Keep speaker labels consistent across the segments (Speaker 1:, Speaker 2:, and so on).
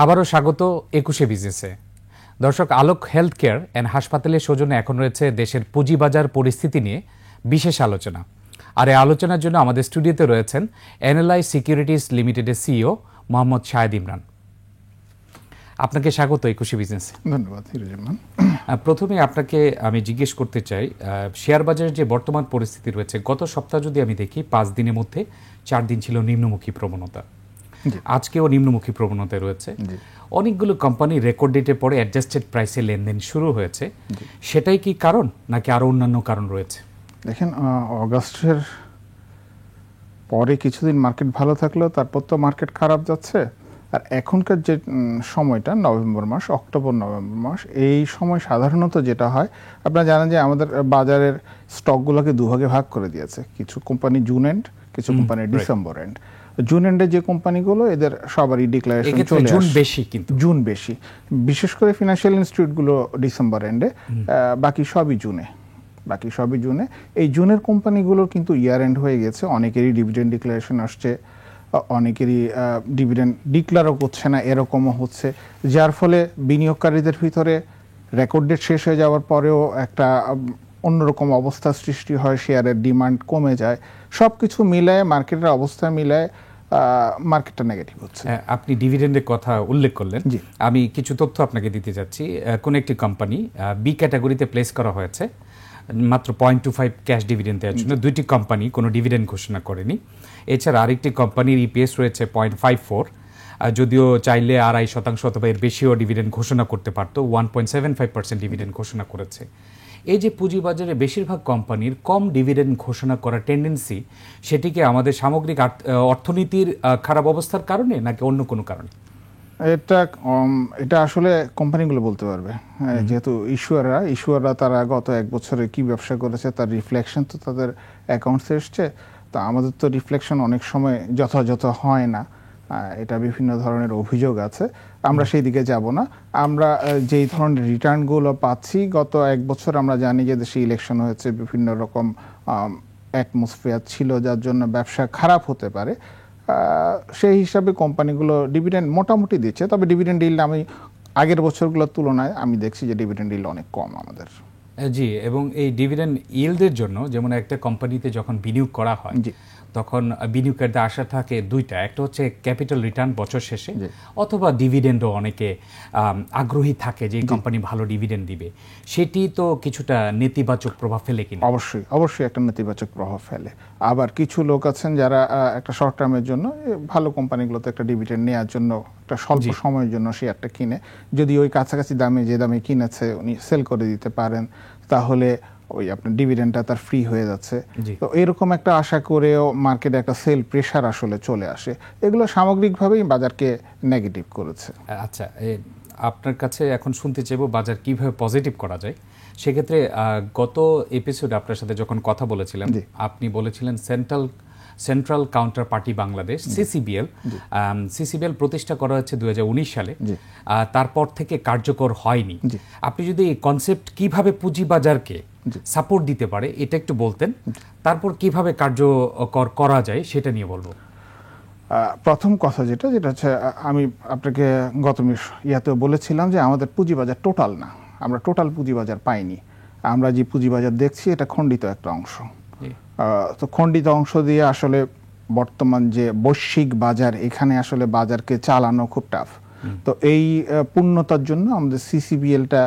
Speaker 1: আবারও স্বাগত ২১শে বিজনেসে। দর্শক, আলোক হেলথ কেয়ার অ্যান্ড হাসপাতালের সৌজন্যে এখন রয়েছে দেশের পুঁজিবাজার পরিস্থিতি নিয়ে বিশেষ আলোচনা। আর এই আলোচনার জন্য আমাদের স্টুডিওতে রয়েছেন এনএলআই সিকিউরিটিজ লিমিটেডের সিইও মোহাম্মদ শাহেদ ইমরান। আপনাকে স্বাগত ২১শে বিজনেসে।
Speaker 2: ধন্যবাদ হিরুজ্জামান।
Speaker 1: প্রথমে আপনাকে আমি জিজ্ঞেস করতে চাই, শেয়ার বাজারের যে বর্তমান পরিস্থিতি রয়েছে, গত সপ্তাহ যদি আমি দেখি ৫ দিনের মধ্যে ৪ দিন ছিল নিম্নমুখী প্রবণতা, আজকেও নিম্নমুখী প্রবণতায় রয়েছে। অনেকগুলো কোম্পানি রেকর্ড ডেটের পরে অ্যাডজাস্টেড প্রাইসে লেনদেন শুরু হয়েছে। সেটাই কি কারণ নাকি আরও অন্যান্য কারণ রয়েছে?
Speaker 2: দেখেন, অগাস্টের পরে কিছুদিন মার্কেট ভালো থাকলেও তারপর তো মার্কেট খারাপ যাচ্ছে। আর এখনকার যে সময়টা নভেম্বর মাস, অক্টোবর নভেম্বর মাস, এই সময় সাধারণত যেটা হয়, আপনারা জানেন যে আমাদের বাজারের স্টকগুলোকে দুভাগে ভাগ করে দিয়েছে। কিছু কোম্পানি জুন এন্ড, কিছু কোম্পানি ডিসেম্বর এন্ড। জুন এন্ডে যে কোম্পানিগুলো, এদের সবারই ডিক্লারেশন চলে আসে। জুন বেশি, বিশেষ করে ফিনান্সিয়াল ইনস্টিটিউটগুলো ডিসেম্বর এন্ডে, বাকি সবই জুনে। এই জুনের কোম্পানিগুলোর কিন্তু ইয়ার এন্ড হয়ে গেছে। অনেকেরই ডিভিডেন্ড ডিক্লারেশন আসছে, অনেকেরই ডিভিডেন্ড ডিক্লারও করছে না, এরকমও হচ্ছে, যার ফলে বিনিয়োগকারীদের ভিতরে রেকর্ড ডেট শেষ হয়ে যাওয়ার পরেও একটা অন্যরকম অবস্থা সৃষ্টি হয়, শেয়ারের ডিমান্ড কমে যায়। সব কিছু মিলায়, মার্কেটের অবস্থা মিলায় মার্কেটটা নেগেটিভ হচ্ছে।
Speaker 1: আপনি ডিভিডেন্ডের কথা উল্লেখ করলেন, আমি কিছু তথ্য আপনাকে দিতে যাচ্ছি। কোন একটি কোম্পানি বি ক্যাটাগরিতে প্লেস করা হয়েছে মাত্র 0.25 ক্যাশ ডিভিডেন্ড দেওয়ার জন্য। দুইটি কোম্পানি কোনো ডিভিডেন্ড ঘোষণা করেনি। এছাড়া আরেকটি কোম্পানির ইপিএস রয়েছে 0.54, যদিও চাইলে 2.5% অথবা এর বেশিও ডিভিডেন্ড ঘোষণা করতে পারতো। 1.75% ডিভিডেন্ড ঘোষণা করেছে। এই যে পুঁজিবাজারে বেশিরভাগ কোম্পানির কম ডিভিডেন্ড ঘোষণা করার টেন্ডেন্সি, সেটিকে আমাদের সামগ্রিক অর্থনীতির খারাপ অবস্থার কারণে নাকি অন্য কোনো কারণে?
Speaker 2: এটা আসলে কোম্পানিগুলো বলতে পারবে, যেহেতু ইস্যুয়াররা তারা গত 1 বছরে কি ব্যবসা করেছে তার রিফ্লেকশন তো তাদের অ্যাকাউন্টসে এসছে। তো আমাদের তো রিফ্লেকশন অনেক সময় যথাযথ হয় না, এটা বিভিন্ন ধরনের অভিযোগ আছে। আমরা সেই দিকে যাব না। আমরা যেই ধরনের রিটার্নগুলো পাচ্ছি, গত 1 বছর আমরা জানি যে দেশে ইলেকশন হয়েছে, বিভিন্ন রকম অ্যাটমসফিয়ার ছিল, যার জন্য ব্যবসা খারাপ হতে পারে। সেই হিসাবে কোম্পানিগুলো ডিভিডেন্ড মোটামুটি দিচ্ছে, তবে ডিভিডেন্ড ইল্ড আমি আগের বছরগুলোর তুলনায় আমি দেখছি যে ডিভিডেন্ড ইল্ড অনেক কম আমাদের।
Speaker 1: জি, এবং এই ডিভিডেন্ড ইল্ডের জন্য যেমন একটা কোম্পানিতে যখন বিনিয়োগ করা হয়, তখন বিনিয়োগকারীদের আশা থাকে দুইটা, একটা হচ্ছে ক্যাপিটাল রিটার্ন বছর শেষে, অথবা ডিভিডেন্ডও অনেকে আগ্রহী থাকে যে কোম্পানি ভালো ডিভিডেন্ড দিবে। সেটি তো কিছুটা নেতিবাচক প্রভাব ফেলে কিনা?
Speaker 2: অবশ্যই একটা নেতিবাচক প্রভাব ফেলে। আবার কিছু লোক আছেন যারা একটা শর্ট টার্মের জন্য ভালো কোম্পানিগুলোতে একটা ডিভিডেন্ড নেওয়ার জন্য একটা স্বল্প সময়ের জন্য শেয়ারটা কিনে, যদি ওই কাছাকাছি দামে যে দামে কিনেছে উনি সেল করে দিতে পারেন, তাহলে ওই আপনার ডিভিডেন্ডটা তার ফ্রি হয়ে যাচ্ছে। তো এরকম একটা আশা করেও মার্কেটে একটা সেল প্রেশার আসলে চলে আসে। এগুলো সামগ্রিকভাবেই বাজারকে নেগেটিভ করেছে।
Speaker 1: আচ্ছা, আপনার কাছে এখন শুনতে চাইবো বাজার কিভাবে পজিটিভ করা যায়। সেক্ষেত্রে গত এপিসোডে আপনার সাথে যখন কথা বলেছিলাম, আপনি বলেছিলেন central counter party Bangladesh, CCBL প্রতিষ্ঠা করা হচ্ছে 2019 সালে, তারপর থেকে কার্যকর হয়নি। আপনি যদি এই কনসেপ্ট কিভাবে পুঁজিবাজারকে সাপোর্ট দিতে পারে এটা একটু বলতেন, তারপর কিভাবে কার্যকর করা যায় সেটা নিয়ে বলবো।
Speaker 2: প্রথম কথা যেটা হচ্ছে, আমি আপনাকে গত ইয়াতেও বলেছিলাম যে আমাদের পুঁজিবাজার টোটাল না, আমরা টোটাল পুঁজিবাজার পাইনি। আমরা যে পুঁজিবাজার দেখছি এটা খণ্ডিত একটা অংশ। তো খণ্ডিত অংশ দিয়ে আসলে বর্তমান যে বৈশ্বিক বাজার, এখানে আসলে বাজারকে চালানো খুব টাফ। তো এই পূর্ণতার জন্য আমাদের সিসিবিএলটা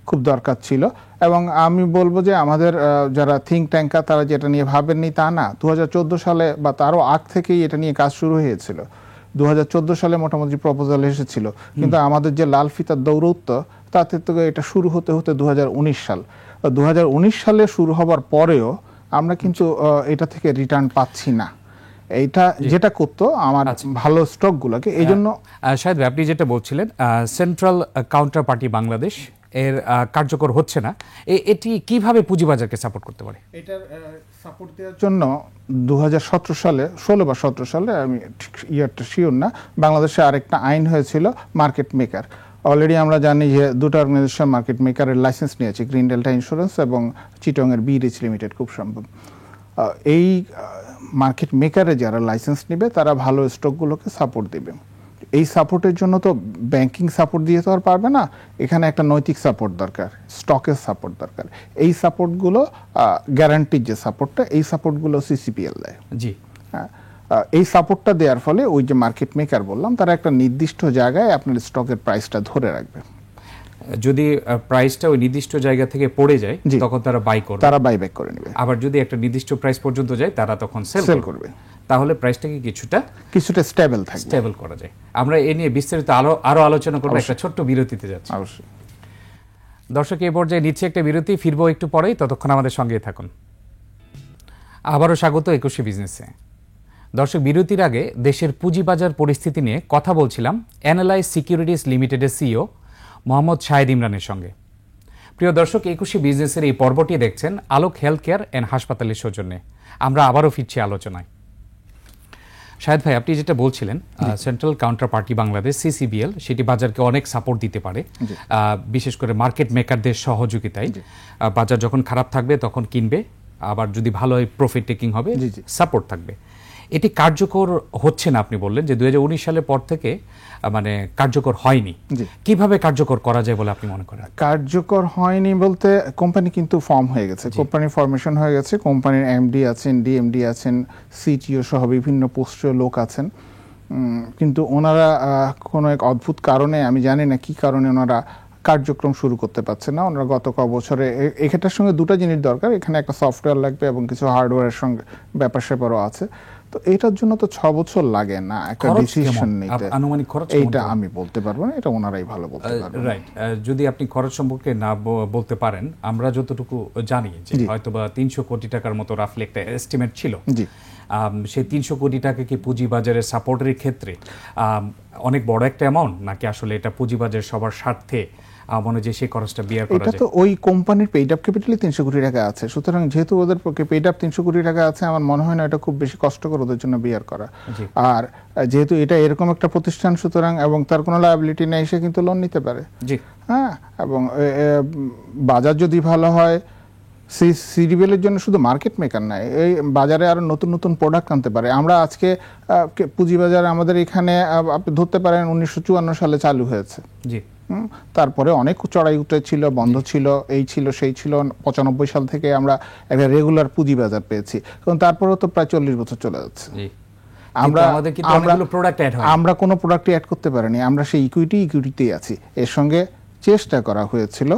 Speaker 2: খুব দরকার ছিল। এবং আমি বলবো যে আমাদের যারা থিঙ্ক ট্যাঙ্কার, তারা যেটা নিয়ে ভাবেননি তা না। 2014 সালে বা তারও আগ থেকেই এটা নিয়ে কাজ শুরু হয়েছিল। 2014 সালে মোটামুটি প্রপোজাল এসেছিল, কিন্তু আমাদের যে লাল ফিতার দৌরত্ব, তাতে তো এটা শুরু হতে 2019 সাল। 2019 সালে শুরু হবার পরেও আমরা কিন্তু এটা থেকে রিটার্ন পাচ্ছি না। এইটা যেটা করতো আমার ভালো স্টকগুলোকে, এই জন্য
Speaker 1: শাহেদ ভাই, আপনি যেটা বলছিলেন সেন্ট্রাল কাউন্টার পার্টি বাংলাদেশ এর কার্যকর হচ্ছে না, এটি কিভাবে পুঁজিবাজারকে সাপোর্ট করতে পারে?
Speaker 2: এটার সাপোর্ট দেওয়ার জন্য 2017 সালে, 16 বা 17 সালে, আমি ঠিক ইয়ারটা শিওর না, বাংলাদেশে আরেকটা আইন হয়েছিল মার্কেট মেকার। অলরেডি আমরা জানি যে দুটো অর্গানাইজেশন মার্কেট মেকারের লাইসেন্স নিয়েছে, গ্রিন ডেল্টা ইন্স্যুরেন্স এবং চিটংয়ের বি রিচ লিমিটেড। খুব সম্ভব এই মার্কেট মেকারে যারা লাইসেন্স নেবে তারা ভালো স্টকগুলোকে সাপোর্ট দেবে। এই সাপোর্টের জন্য তো ব্যাংকিং সাপোর্ট দিয়ে তো আর পারবে না, এখানে একটা নৈতিক সাপোর্ট দরকার, স্টকের সাপোর্ট দরকার। এই সাপোর্টগুলো গ্যারান্টির যে সাপোর্টটা, এই সাপোর্টগুলো সিসিপিএল দেয়।
Speaker 1: জি,
Speaker 2: হ্যাঁ, এই সাপোর্টটা দেওয়ার ফলে ওই যে মার্কেট মেকার বললাম, তারা একটা নির্দিষ্ট জায়গায় আপনার স্টকের প্রাইসটা ধরে রাখবে।
Speaker 1: যদি প্রাইসটা ওই নির্দিষ্ট জায়গা থেকে পড়ে যায় তখন তারা বাই করবে,
Speaker 2: তারা বাইব্যাক করে নেবে।
Speaker 1: আবার যদি একটা নির্দিষ্ট প্রাইস পর্যন্ত যায় তারা তখন সেল করবে। তাহলে প্রাইসটাকে কিছুটা
Speaker 2: স্টেবল
Speaker 1: করা যায়। আমরা এ নিয়ে বিস্তারিত আরো আলোচনা করব, একটা ছোট্ট বিরতিতে যাচ্ছি।
Speaker 2: অবশ্যই
Speaker 1: দর্শক, এই পর্যায়ে নিচ্ছে একটা বিরতি, ফিরবো একটু পরেই, ততক্ষণ আমাদের সঙ্গেই থাকুন। আবারও স্বাগত একুশে বিজনেসে। দর্শক, বিরতির আগে দেশের পুঁজিবাজার পরিস্থিতি নিয়ে কথা বলছিলাম অ্যানালাইজ সিকিউরিটিজ লিমিটেডের সিইও মোহাম্মদ শাহেদ ইমরানের সঙ্গে। প্রিয় দর্শক, একুশে বিজনেসের এই পর্বটি দেখছেন আলোক হেলথ কেয়ার অ্যান্ড হাসপাতালের সৌজন্যে। আমরা আবারও ফিরছি আলোচনায়। শাহেদ ভাই, আপনি যেটা বলছিলেন central counter party Bangladesh CCBL, সেটি বাজারকে অনেক সাপোর্ট দিতে পারে, বিশেষ করে মার্কেট মেকারদের সহযোগিতায়। বাজার যখন খারাপ থাকবে তখন কিনবে, আবার যদি ভালো প্রফিট টেকিং হবে সাপোর্ট থাকবে। এটি কার্যকর হচ্ছে না, আপনি বললেন যে 2019 সালের পর থেকে মানে কার্যকর হয়নি। কিভাবে কার্যকর করা যায় বলে আপনি মনে করেন?
Speaker 2: কার্যকর হয়নি বলতে, কোম্পানি কিন্তু ফর্ম হয়ে গেছে, কোম্পানি ফরমেশন হয়ে গেছে, কোম্পানির এমডি আছেন, ডিএমডি আছেন, সিটিও সহ বিভিন্ন পোস্টের লোক আছেন, কিন্তু ওনারা কোনো এক অদ্ভুত কারণে, আমি জানি না কি কারণে, ওনারা কার্যক্রম শুরু করতে পারছে না। ওনারা গত ক বছরে, এটার সঙ্গে দুটো জিনিস দরকার, এখানে একটা সফটওয়্যার লাগবে এবং কিছু হার্ডওয়্যারের সঙ্গে ব্যাপার স্যাপারও আছে। তো এটার জন্য তো 6 বছর লাগে না একটা ডিসিশন নিতে।
Speaker 1: আনুমানিক খরচ
Speaker 2: এইটা আমি বলতে পারবো না, এটা ওনারাই ভালো বলতে পারবেন।
Speaker 1: রাইট। যদি আপনি খরচ সম্পর্কে না বলতে পারেন, আমরা যতটুকু জানি যে হয়তোবা 300 কোটি টাকার মতো রাফলি একটা এস্টিমেট ছিল। সেই 300 কোটি টাকা কি পুঁজিবাজারের সাপোর্টের ক্ষেত্রে অনেক বড় একটা অ্যামাউন্ট, নাকি আসলে এটা পুঁজিবাজার সবার স্বার্থে মনে হয় যে সেই খরচটা বিয়ার করা যায়?
Speaker 2: এটা তো ওই কোম্পানির পেইড আপ ক্যাপিটালে 300 কোটি টাকা আছে, সুতরাং যেহেতু ওদের পেইড আপ 300 কোটি টাকা আছে, আমার মনে হয় না এটা খুব বেশি কষ্টকর ওদের জন্য বিয়ার করা। আর যেহেতু এটা এরকম একটা প্রতিষ্ঠান, সুতরাং এবং তার কোনো লায়াবিলিটি নেই, সে কিন্তু লোন নিতে পারে। হ্যাঁ, এবং বাজার যদি ভালো হয়, সিডিবিএল এর জন্য শুধু মার্কেট মেকার নাই, এই বাজারে আরো নতুন নতুন প্রোডাক্ট আনতে পারে। আমরা আজকে পুঁজিবাজার আমাদের এখানে আপনি ধরতে পারেন 1954 সালে চালু হয়েছে। তারপরে অনেক চড়াই উঠেছিল, বন্ধ ছিল, এই ছিল সেই ছিল। 95 সাল থেকে আমরা একটা রেগুলার পুঁজিবাজার পেয়েছি, কারণ তারপরেও তো প্রায় 40 বছর চলে যাচ্ছে। আমরা কোনো প্রোডাক্ট অ্যাড করতে পারিনি, আমরা সেই ইকুইটিতেই আছি। এর সঙ্গে চেষ্টা করা হয়েছিল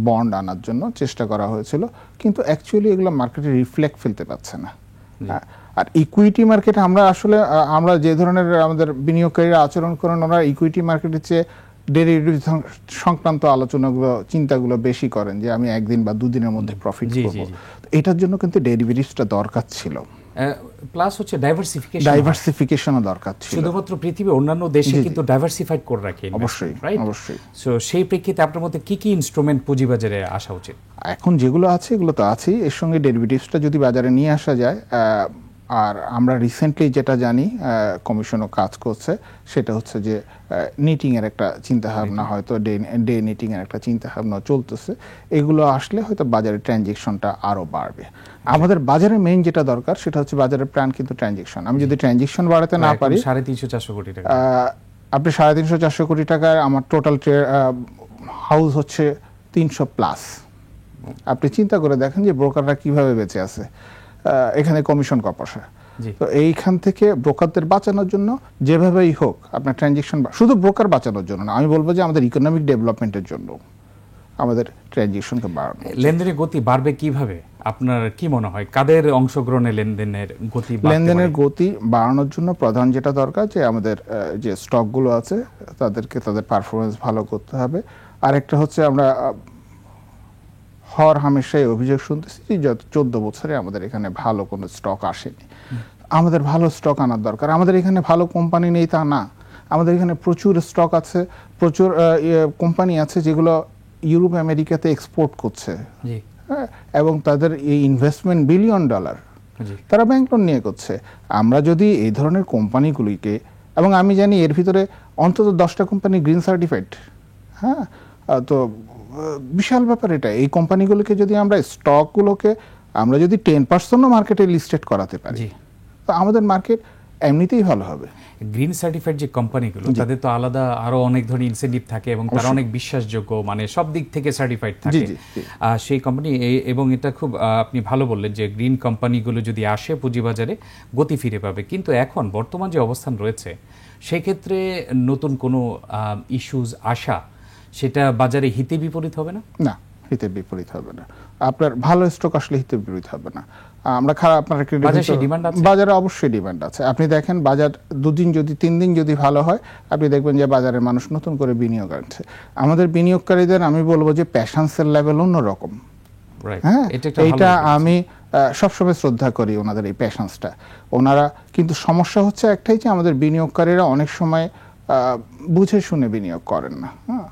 Speaker 2: বন্ড আনার জন্য, চেষ্টা করা হয়েছিল, কিন্তু অ্যাকচুয়ালি এগুলো মার্কেটে রিফ্লেক্ট ফেলতে পারছে না। আর ইকুইটি মার্কেট আমরা যে ধরনের আমাদের বিনিয়োগকারীরা আচরণ করেন, ওরা ইকুইটি মার্কেটের চেয়ে ডেরিভেটিভ সংক্রান্ত আলোচনাগুলো, চিন্তাগুলো বেশি করেন, যে আমি একদিন বা দুদিনের মধ্যে প্রফিট করব। এটার জন্য কিন্তু ডেরিভেটিভসটা দরকার ছিল,
Speaker 1: প্লাস হচ্ছে
Speaker 2: ডাইভার্সিফিকেশনও দরকার ছিল।
Speaker 1: শুধুমাত্র পৃথিবীর অন্যান্য দেশে কিন্তু ডাইভার্সিফাইড করে রাখে।
Speaker 2: অবশ্যই।
Speaker 1: সো সেই প্রেক্ষিতে আপনার মতে কি কি ইনস্ট্রুমেন্ট পুঁজিবাজারে আসা উচিত?
Speaker 2: এখন যেগুলো আছে এগুলো তো আছেই, এর সঙ্গে ডেরিভেটিভসটা যদি বাজারে নিয়ে আসা যায়। আর আমরা রিসেন্টলি যেটা জানি কমিশনও কাজ করছে, সেটা হচ্ছে যে নিটিং এর একটা চিন্তাভাবনা, হয়তো ডে নিটিং এর একটা চিন্তাভাবনা চলতেছে। এগুলো আসলে হয়তো বাজারের ট্রানজেকশনটা আরো বাড়বে। আমাদের বাজারে মেইন যেটা দরকার সেটা হচ্ছে বাজারের প্রাণ কিন্তু ট্রানজেকশন। আমি যদি ট্রানজেকশন বাড়াতে না পারি,
Speaker 1: 350-400 কোটি টাকা,
Speaker 2: আপনি 350-400 কোটি টাকায় আমার টোটাল হাউস হচ্ছে 300+। আপনি চিন্তা করে দেখেন যে ব্রোকাররা কিভাবে বেঁচে আছে, এখানে কমিশন কপাসা। তো এইখান থেকে ব্রোকারদের বাঁচানোর জন্য যেভাবেই হোক আপনার ট্রানজেকশন, শুধু ব্রোকার বাঁচানোর জন্য না, আমি বলবো যে আমাদের ইকোনমিক ডেভেলপমেন্টের জন্য আমাদের ট্রানজেকশনকে বাড়ানো।
Speaker 1: লেনদেনের গতি বাড়বে কিভাবে আপনার কি মনে হয়? কাদের অংশগ্রহণে লেনদেনের গতি
Speaker 2: বাড়ানোর জন্য প্রধান যেটা দরকার, যে আমাদের যে স্টকগুলো আছে তাদেরকে তাদের পারফরমেন্স ভালো করতে হবে। আরেকটা হচ্ছে আমরা হামেশাই অভিযোগ শুনতেছি যে 14 বছরে আমাদের এখানে ভালো কোনো স্টক আসেনি। আমাদের ভালো স্টক আনার দরকার। আমাদের এখানে ভালো কোম্পানি নেই তা না, আমাদের এখানে প্রচুর স্টক আছে, প্রচুর কোম্পানি আছে যেগুলো ইউরোপ আমেরিকাতে এক্সপোর্ট করছে, এবং তাদের এই ইনভেস্টমেন্ট $1 বিলিয়ন, তারা ব্যাংক লোন নিয়ে করছে। আমরা যদি এই ধরনের কোম্পানিগুলিকে, এবং আমি জানি এর ভিতরে অন্তত 10টা কোম্পানি গ্রিন সার্টিফাইড, হ্যাঁ, তো বিশাল ব্যাপার এটা। এই কোম্পানিগুলোকে যদি আমরা স্টকগুলোকে আমরা যদি 10% মার্কেটে লিস্টেড করাতে পারি, তো আমাদের মার্কেট এমনিতেই ভালো হবে।
Speaker 1: গ্রিন সার্টিফাইড যে কোম্পানিগুলো তাদের তো আলাদা আরো অনেক ধরনের ইনসেন্টিভ থাকে এবং তারা অনেক বিশ্বাসযোগ্য, মানে সব দিক থেকে সার্টিফাইড থাকে সেই কোম্পানি। এবং এটা খুব আপনি ভালো বললেন যে গ্রিন কোম্পানিগুলো যদি আসে পুঁজিবাজারে গতি ফিরে পাবে। কিন্তু এখন বর্তমান যে অবস্থান রয়েছে সেক্ষেত্রে নতুন কোনো ইস্যুজ আসা সেটা বাজারে হিতে বিপরীত হবে না?
Speaker 2: না, হিতে বিপরীত হবে না। আপনার ভালো স্টক আসলে হিতে বিপরীত হবে না। আমরা খারাপ, আপনার বাজারে অবশ্যই ডিমান্ড আছে। আপনি দেখেন বাজার 2 দিন যদি 3 দিন যদি ভালো হয়, আপনি দেখবেন যে বাজারে মানুষ নতুন করে বিনিয়োগ আনছে। আমাদের বিনিয়োগকারীদের আমি বলবো যে প্যাশন্সের লেভেল অন্যরকম। হ্যাঁ, এইটা আমি সবসময় শ্রদ্ধা করি ওনাদের এই প্যাশন্সটা। ওনারা কিন্তু সমস্যা হচ্ছে একটাই যে আমাদের বিনিয়োগকারীরা অনেক সময় বুঝে শুনে বিনিয়োগ করেন না। হ্যাঁ,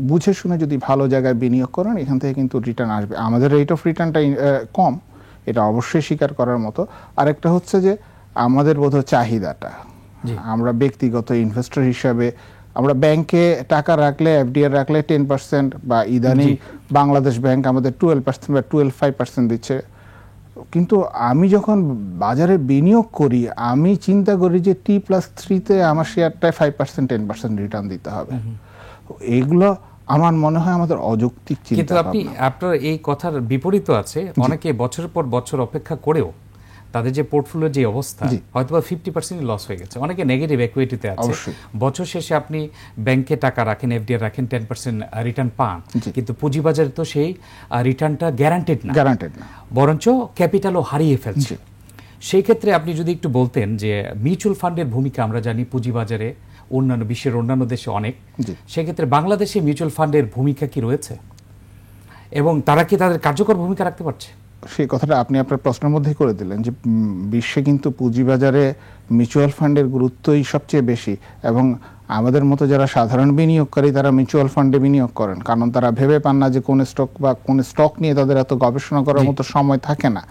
Speaker 2: বুঝে শুনে যদি ভালো জায়গায় বিনিয়োগ করেন এখান থেকে কিন্তু রিটার্ন আসবে। আমাদের রেট অফ রিটার্নটা কম, এটা অবশ্যই স্বীকার করার মতো। আরেকটা হচ্ছে যে আমাদের বোধহয় চাহিদাটা, আমরা ব্যক্তিগত ইনভেস্টর হিসাবে আমরা ব্যাংকে টাকা রাখলে, এফডিআর রাখলে 10% বা ইদানিং বাংলাদেশ ব্যাংক আমাদের 12% বা 12.5% দিচ্ছে। কিন্তু আমি যখন বাজারে বিনিয়োগ করি আমি চিন্তা করি যে T+3-তে আমার শেয়ারটায় 5% 10% রিটার্ন দিতে হবে। এইগুলো আমার মনে হয় আমাদের অযৌক্তিক চিন্তা।
Speaker 1: কিন্তু আপনার এই কথার বিপরীত আছে, অনেকে বছরের পর বছর অপেক্ষা করেও তাদের যে পোর্টফোলিওর যে অবস্থা হয়তো 50% লস হয়ে গেছে, অনেকে নেগেটিভ ইকুইটিতে আছে। বছর শেষে আপনি ব্যাংকে টাকা রাখেন, এফডিআর রাখেন, 10% রিটার্ন পান, কিন্তু পুঁজিবাজারে তো সেই রিটার্নটা গ্যারান্টেড না, বরঞ্চ ক্যাপিটালও হারিয়ে ফেলছে। সেই ক্ষেত্রে আপনি যদি একটু বলতেন যে মিউচুয়াল ফান্ডের ভূমিকা আমরা জানি পুঁজিবাজারে অন্যান্য বিশ্বের অন্যান্য দেশে অনেক, সেক্ষেত্রে বাংলাদেশে মিউচুয়াল ফান্ডের ভূমিকা কি রয়েছে এবং তারা কি তাদের কার্যকর ভূমিকা রাখতে পারছে?
Speaker 2: সেই কথাটা আপনি আপনার প্রশ্নের মধ্যেই করে দিলেন যে বিশ্বে কিন্তু পুঁজিবাজারে মিউচুয়াল ফান্ডের গুরুত্বই সবচেয়ে বেশি, এবং আমাদের মতো যারা সাধারণ বিনিয়োগকারী তারা মিউচুয়াল ফান্ডে বিনিয়োগ করেন, কারণ তারা ভেবে পান না যে কোন স্টক বা কোন স্টক নিয়ে তাদের এত গবেষণা করার মতো সময় থাকে না।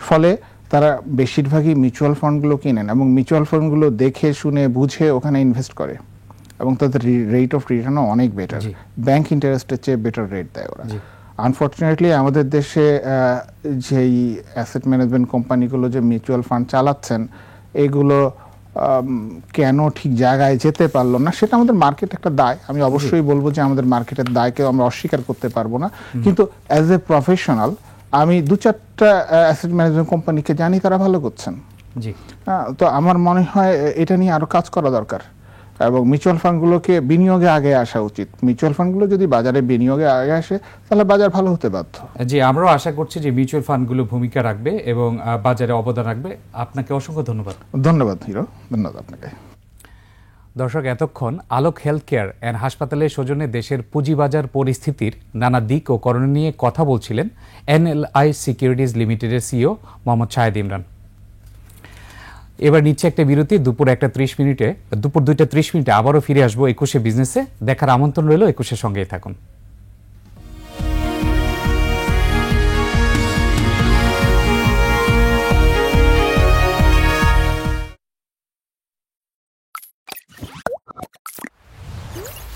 Speaker 2: ফলে তারা বেশিরভাগই মিউচুয়াল ফান্ডগুলো কিনেন এবং মিউচুয়াল ফান্ডগুলো দেখে শুনে বুঝে ওখানে ইনভেস্ট করে এবং তাদের রেট অফ রিটার্নও অনেক বেটার, ব্যাংক ইন্টারেস্টের চেয়ে বেটার রেট দেয় ওরা। আনফর্চুনেটলি আমাদের দেশে যেই অ্যাসেট ম্যানেজমেন্ট কোম্পানিগুলো যে মিউচুয়াল ফান্ড চালাচ্ছেন এগুলো কেন ঠিক জায়গায় যেতে পারলো না, সেটা আমাদের মার্কেট একটা দায়। আমি অবশ্যই বলবো যে আমাদের মার্কেটের দায়কে আমরা অস্বীকার করতে পারবো না, কিন্তু অ্যাজ এ প্রফেশনাল আমি 2-4টা অ্যাসেট ম্যানেজমেন্ট কোম্পানিকে জানি তারা ভালো করছেন। তো আমার মনে হয় এটা নিয়ে আরো কাজ করা দরকার এবং মিউচুয়াল ফান্ডগুলোকে বিনিয়োগে আগে আসা উচিত। মিউচুয়াল ফান্ডগুলো যদি বাজারে বিনিয়োগে আগে আসে তাহলে বাজার ভালো হতে বাধ্য।
Speaker 1: জি, আমরাও আশা করছি যে মিউচুয়াল ফান্ডগুলো ভূমিকা রাখবে এবং বাজারে অবদান রাখবে। আপনাকে অসংখ্য ধন্যবাদ।
Speaker 2: ধন্যবাদ হিরো, ধন্যবাদ আপনাকে।
Speaker 1: দর্শক, এতক্ষণ আলোক হেলথ কেয়ার অ্যান্ড হাসপাতালের সৌজন্যে দেশের পুঁজিবাজার পরিস্থিতির নানা দিক ও করণীয় নিয়ে কথা বলছিলেন NLI সিকিউরিটিজ লিমিটেডের সিইও মোহাম্মদ শাহেদ ইমরান। এবার নিচ্ছে একটা বিরতি, দুপুর 2:30 মিনিটে আবারও ফিরে আসবো 21শে বিজনেসে। দেখার আমন্ত্রণ রইল, 21-এর সঙ্গেই থাকুন।